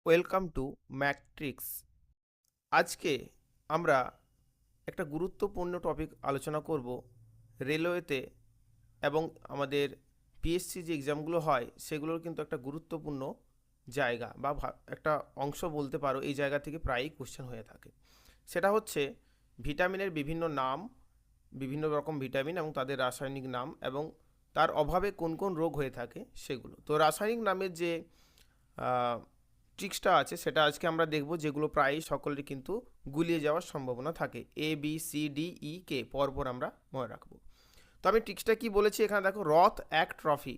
Welcome to matrix. আজকে আমরা একটা গুরুত্বপূর্ণ টপিক আলোচনা করব রেলওয়েতে এবং আমাদের পিএসসি যে এক্সামগুলো হয় সেগুলোর কিন্তু একটা গুরুত্বপূর্ণ জায়গা বা একটা অংশ বলতে পারো। এই জায়গা থেকে প্রায়ই কোশ্চেন হয়ে থাকে। সেটা হচ্ছে ভিটামিনের বিভিন্ন নাম, বিভিন্ন রকম ভিটামিন এবং তাদের রাসায়নিক নাম এবং তার অভাবে কোন কোন রোগ হয়ে থাকে সেগুলো। তো রাসায়নিক নামের যে ট্রিক্সটা আছে সেটা আজকে আমরা দেখব, যেগুলো প্রায়ই সকলের কিন্তু গুলিয়ে যাওয়ার সম্ভাবনা থাকে। ABCDE পরপর আমরা মনে রাখবো। তো আমি ট্রিক্সটা কি বলেছি এখানে দেখো, রথ এক ট্রফি,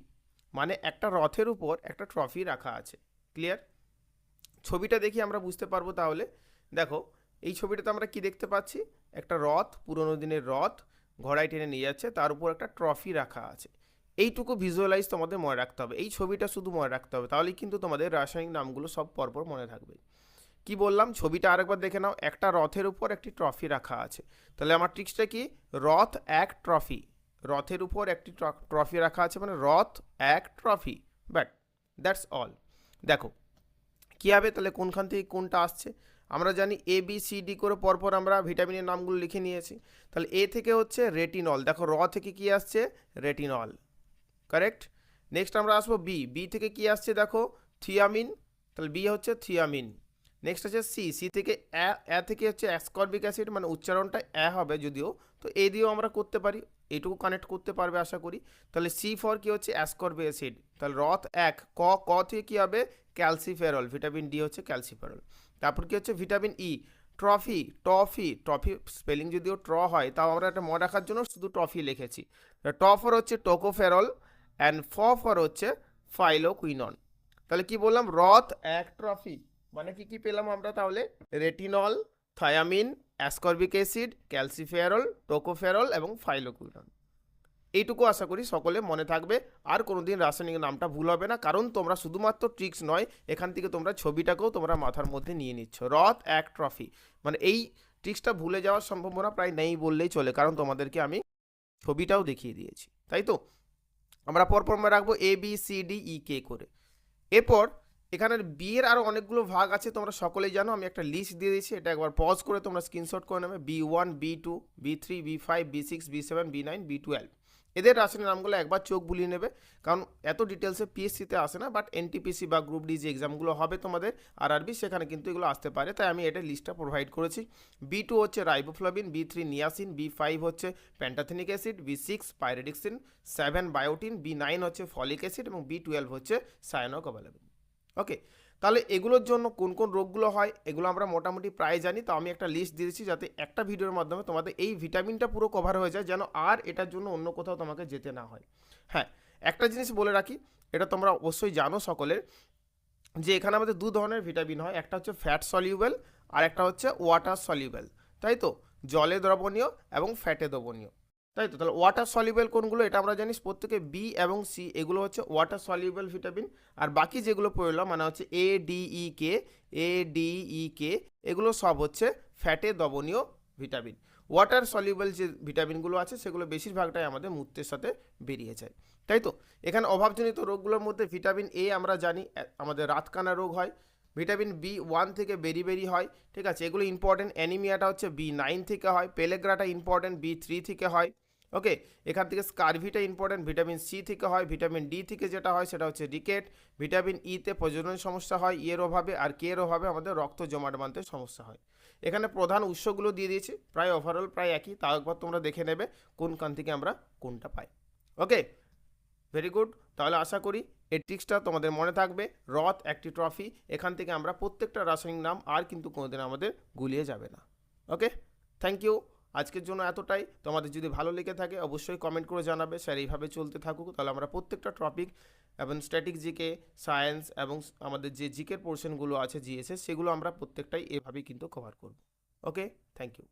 মানে একটা রথের উপর একটা ট্রফি রাখা আছে। ক্লিয়ার? ছবিটা দেখি আমরা বুঝতে পারবো। তাহলে দেখো, এই ছবিটাতে আমরা কি দেখতে পাচ্ছি? একটা রথ, পুরোনো দিনের রথ ঘোড়ায় টেনে নিয়ে যাচ্ছে, তার উপর একটা ট্রফি রাখা আছে। এইটুকু ভিজুয়ালাইজ তোমাদের মনে রাখতে হবে, এই ছবিটা শুধু মনে রাখতে হবে, তাহলেই কিন্তু তোমাদের রাসায়নিক নামগুলো সব পরপর মনে থাকবে। কি বললাম? ছবিটা আরেকবার দেখে নাও। একটা রথের উপর একটি ট্রফি রাখা আছে। তাহলে আমার ট্রিক্সটা কি? রথ এক ট্রফি, রথের উপর একটি ট্রফি রাখা আছে, মানে রথ এক ট্রফি। But that's all. দেখো কী হবে তাহলে, কোনখান থেকে কোনটা আসছে। আমরা জানি ABCD করে পরপর আমরা ভিটামিনের নামগুলো লিখে নিয়েছি। তাহলে এ থেকে হচ্ছে রেটিনল। দেখো র থেকে কি আসছে? রেটিনল। কারেক্ট। নেক্সট আমরা আসবো বি থেকে কি আসছে? দেখো থিয়ামিন। তাহলে বি হচ্ছে থিয়ামিন। নেক্সট আছে সি থেকে এ থেকে হচ্ছে অ্যাসকর্বিক অ্যাসিড, মানে উচ্চারণটা হবে যদিও, তো এ দিয়েও আমরা করতে পারি, এইটুকু কানেক্ট করতে পারবে আশা করি। তাহলে সি ফর কি হচ্ছে? Ascorbic acid. তাহলে রথ এক। ক থেকে কি হবে? ক্যালসিফেরল। ভিটামিন ডি হচ্ছে ক্যালসিফেরল। তারপর কি হচ্ছে? Vitamin E. ট্রফি স্পেলিং যদিও ট্র হয়, তাও আমরা একটা মনে রাখার জন্য শুধু ট্রফি লিখেছি। ট ফর হচ্ছে টোকোফেরল অ্যান্ড ফর হচ্ছে ফাইলোকুইনন। তাহলে কি বললাম? রথ এক ট্রফি, মানে কি কি পেলাম আমরা তাহলে? Retinol, thymine, ascorbic acid, calciferol, tocopherol এবং ফাইলোকুইনন। এইটুকু আশা করি সকলে মনে থাকবে, আর কোনোদিন রাসায়নিক নামটা ভুল হবে না, কারণ তোমরা শুধুমাত্র ট্রিক্স নয়, এখান থেকে তোমরা ছবিটাকেও তোমরা মাথার মধ্যে নিয়ে নিচ্ছ। রথ এক ট্রফি, মানে এই ট্রিক্সটা ভুলে যাওয়ার সম্ভাবনা প্রায় নেই বললেই চলে, কারণ তোমাদেরকে আমি ছবিটাও দেখিয়ে দিয়েছি। তাই তো আমরা পরপর মনে রাখবো ABCDE করে। এরপর এখানের বি এর আরও অনেকগুলো ভাগ আছে, তোমরা সকলেই জানো। আমি একটা লিস্ট দিয়ে দিয়েছি, এটা একবার পজ করে তোমরা স্ক্রিনশট করে নেবে। B1, B2, B3, B5, B6, B7, B9, B12। এদের রাসায়নিক নামগুলো একবার চোখ বুলিয়ে নেবে, কারণ এত ডিটেলসে পিএসসিতে আসে না, বাট এনটিপিসি বা গ্রুপ ডি যে এক্সামগুলো হবে তোমাদের আরআরবি, সেখানে কিন্তু এগুলো আসতে পারে, তাই আমি এটা লিস্টটা প্রোভাইড করেছি। B2 হচ্ছে রাইবোফ্লাভিন, B3 নিয়াসিন, B5 হচ্ছে প্যান্টাথেনিক অ্যাসিড, B6 পাইরিডিক্সিন, 7 বায়োটিন, B9 হচ্ছে ফলিক অ্যাসিড এবং B12 হচ্ছে সায়ানোকোবালামিন। ওকে, তাহলে এগুলোর জন্য কোন কোন রোগগুলো হয় এগুলো আমরা মোটামুটি প্রায় জানি। তো আমি একটা লিস্ট দিয়েছি যাতে একটা ভিডিওর মাধ্যমে তোমাদের এই ভিটামিনটা পুরো কভার হয়ে যায়, যেন আর এটার জন্য অন্য কোথাও তোমাকে যেতে না হয়। হ্যাঁ, একটা জিনিস বলে রাখি, এটা তোমরা অবশ্যই জানো সকলের, যে এখানে আমাদের দু ধরনের ভিটামিন হয়, একটা হচ্ছে ফ্যাট সলিউবেল আর একটা হচ্ছে ওয়াটার সলিউবেল। তাই তো, জলে দ্রবণীয় এবং ফ্যাটে দ্রবণীয়। তাই তো, তাহলে ওয়াটার সলিউবেল কোনগুলো এটা আমরা জানি প্রত্যেকে। বি এবং সি এগুলো হচ্ছে ওয়াটার সলিউবেল ভিটামিন, আর বাকি যেগুলো পড়লাম মানে হচ্ছে এ ডি ই কে এগুলো সব হচ্ছে ফ্যাটে দ্রবণীয় ভিটামিন। ওয়াটার সলিউবেল যে ভিটামিনগুলো আছে সেগুলো বেশিরভাগটাই আমাদের মূত্রের সাথে বেরিয়ে যায়। তাই তো, এখানে অভাবজনিত রোগগুলোর মধ্যে ভিটামিন এ আমরা জানি আমাদের রাতকানা রোগ হয়। ভিটামিন B1 থেকে বেরি হয়, ঠিক আছে, এগুলো ইম্পর্টেন্ট। অ্যানিমিয়াটা হচ্ছে B9 থেকে হয়, পেলেগ্রাটা ইম্পর্টেন্ট B3 থেকে হয়। ওকে, এখান থেকে স্কারভিটা ইম্পর্টেন্ট ভিটামিন সি থেকে হয়। ভিটামিন ডি থেকে যেটা হয় সেটা হচ্ছে রিকেট। ভিটামিন ইতে প্রজনন সমস্যা হয় এর অভাবে, আর কে এর অভাবে আমাদের রক্ত জমাট বাঁধতে সমস্যা হয়। এখানে প্রধান উৎসগুলো দিয়ে দিয়েছি, প্রায় ওভারঅল প্রায় একই, তাও একবার তোমরা দেখে নেবে কোনখান থেকে আমরা কোনটা পাই। ওকে, ভেরি গুড। তাহলে আশা করি এই ট্রিক্সটা তোমাদের মনে থাকবে। রথ একটি ট্রফি, এখান থেকে আমরা প্রত্যেকটা রাসায়নিক নাম আর কিন্তু কোনোদিন আমাদের গুলিয়ে যাবে না। ওকে, থ্যাংক ইউ। আজকের জন্য এতটাই। তোমাদের যদি ভালো লেগে থাকে অবশ্যই কমেন্ট করে জানাবে, স্যার এইভাবে চলতে থাকুক, তাহলে আমরা প্রত্যেকটা টপিক এবং স্ট্যাটিক জিকে, সায়েন্স এবং আমাদের যে জিকের পোর্শনগুলো আছে জিএসএস, সেগুলো আমরা প্রত্যেকটাই এভাবেই কিন্তু কভার করব। ওকে, থ্যাংক ইউ।